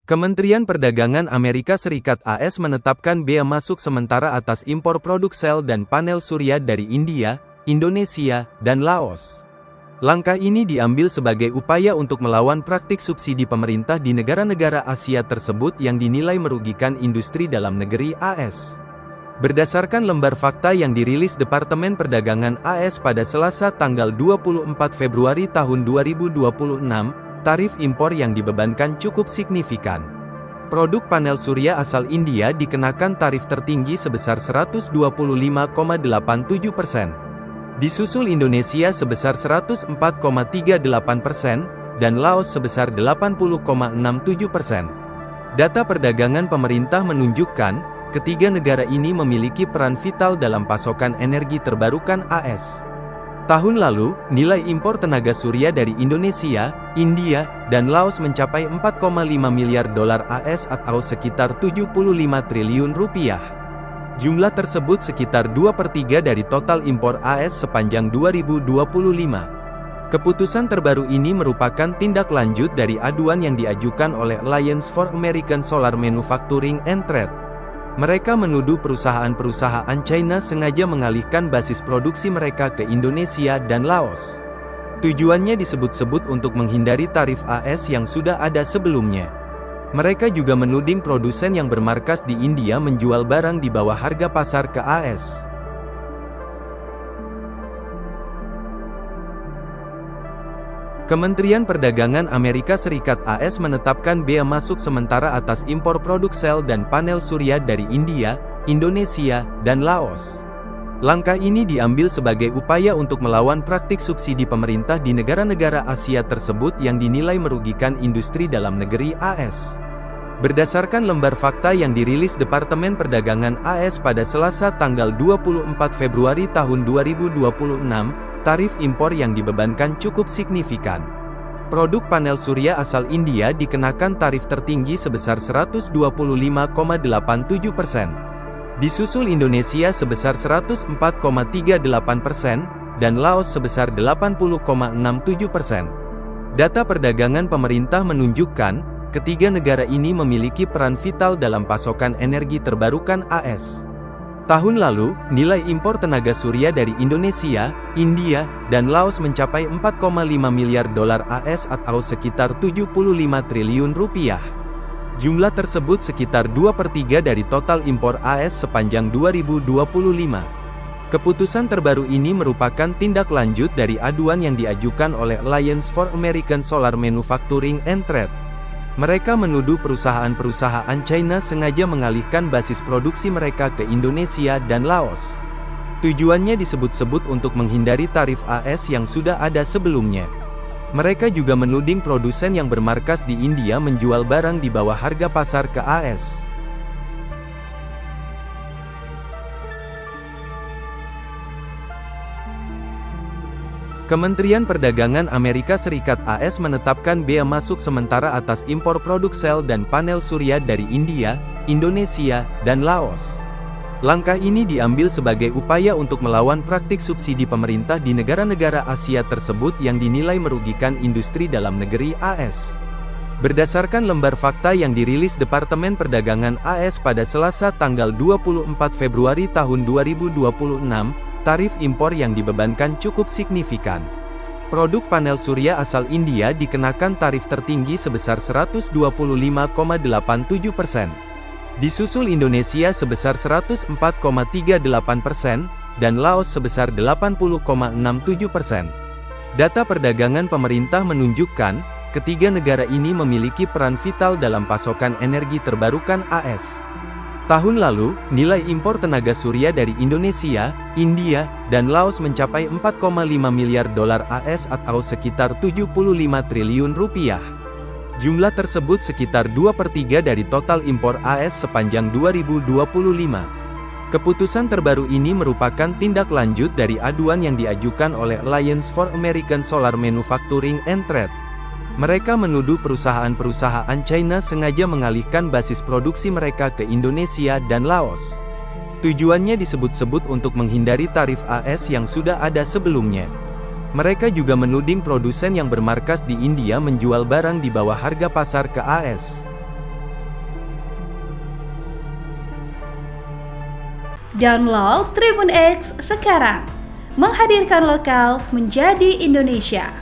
Kementerian Perdagangan Amerika Serikat (AS) menetapkan bea masuk sementara atas impor produk sel dan panel surya dari India, Indonesia, dan Laos. Langkah ini diambil sebagai upaya untuk melawan praktik subsidi pemerintah di negara-negara Asia tersebut yang dinilai merugikan industri dalam negeri AS. Berdasarkan lembar fakta yang dirilis Departemen Perdagangan AS pada Selasa tanggal 24 Februari tahun 2026, tarif impor yang dibebankan cukup signifikan. Produk panel surya asal India dikenakan tarif tertinggi sebesar 125,87%. Disusul Indonesia sebesar 104,38%, dan Laos sebesar 80,67%. Data perdagangan pemerintah menunjukkan, ketiga negara ini memiliki peran vital dalam pasokan energi terbarukan AS. Tahun lalu, nilai impor tenaga surya dari Indonesia, India, dan Laos mencapai 4,5 miliar dolar AS atau sekitar 75 triliun rupiah. Jumlah tersebut sekitar 2/3 dari total impor AS sepanjang 2025. Keputusan terbaru ini merupakan tindak lanjut dari aduan yang diajukan oleh Alliance for American Solar Manufacturing and Trade. Mereka menuduh perusahaan-perusahaan China sengaja mengalihkan basis produksi mereka ke Indonesia dan Laos. Tujuannya disebut-sebut untuk menghindari tarif AS yang sudah ada sebelumnya. Mereka juga menuding produsen yang bermarkas di India menjual barang di bawah harga pasar ke AS. Kementerian Perdagangan Amerika Serikat (AS) menetapkan bea masuk sementara atas impor produk sel dan panel surya dari India, Indonesia, dan Laos. Langkah ini diambil sebagai upaya untuk melawan praktik subsidi pemerintah di negara-negara Asia tersebut yang dinilai merugikan industri dalam negeri AS. Berdasarkan lembar fakta yang dirilis Departemen Perdagangan AS pada Selasa tanggal 24 Februari tahun 2026, tarif impor yang dibebankan cukup signifikan. Produk panel surya asal India dikenakan tarif tertinggi sebesar 125,87%. Disusul Indonesia sebesar 104,38%, dan Laos sebesar 80,67%. Data perdagangan pemerintah menunjukkan, ketiga negara ini memiliki peran vital dalam pasokan energi terbarukan AS. Tahun lalu, nilai impor tenaga surya dari Indonesia, India, dan Laos mencapai 4,5 miliar dolar AS atau sekitar 75 triliun rupiah. Jumlah tersebut sekitar 2/3 dari total impor AS sepanjang 2025. Keputusan terbaru ini merupakan tindak lanjut dari aduan yang diajukan oleh Alliance for American Solar Manufacturing and Trade. Mereka menuduh perusahaan-perusahaan China sengaja mengalihkan basis produksi mereka ke Indonesia dan Laos. Tujuannya disebut-sebut untuk menghindari tarif AS yang sudah ada sebelumnya. Mereka juga menuding produsen yang bermarkas di India menjual barang di bawah harga pasar ke AS. Kementerian Perdagangan Amerika Serikat (AS) menetapkan bea masuk sementara atas impor produk sel dan panel surya dari India, Indonesia, dan Laos. Langkah ini diambil sebagai upaya untuk melawan praktik subsidi pemerintah di negara-negara Asia tersebut yang dinilai merugikan industri dalam negeri AS. Berdasarkan lembar fakta yang dirilis Departemen Perdagangan AS pada Selasa tanggal 24 Februari tahun 2026, tarif impor yang dibebankan cukup signifikan. Produk panel surya asal India dikenakan tarif tertinggi sebesar 125,87%. Disusul Indonesia sebesar 104,38%, dan Laos sebesar 80,67%. Data perdagangan pemerintah menunjukkan, ketiga negara ini memiliki peran vital dalam pasokan energi terbarukan AS. Tahun lalu, nilai impor tenaga surya dari Indonesia, India, dan Laos mencapai 4,5 miliar dolar AS atau sekitar 75 triliun rupiah. Jumlah tersebut sekitar 2/3 dari total impor AS sepanjang 2025. Keputusan terbaru ini merupakan tindak lanjut dari aduan yang diajukan oleh Alliance for American Solar Manufacturing and Trade. Mereka menuduh perusahaan-perusahaan China sengaja mengalihkan basis produksi mereka ke Indonesia dan Laos. Tujuannya disebut-sebut untuk menghindari tarif AS yang sudah ada sebelumnya. Mereka juga menuding produsen yang bermarkas di India menjual barang di bawah harga pasar ke AS. Download Tribun X sekarang. Menghadirkan lokal menjadi Indonesia.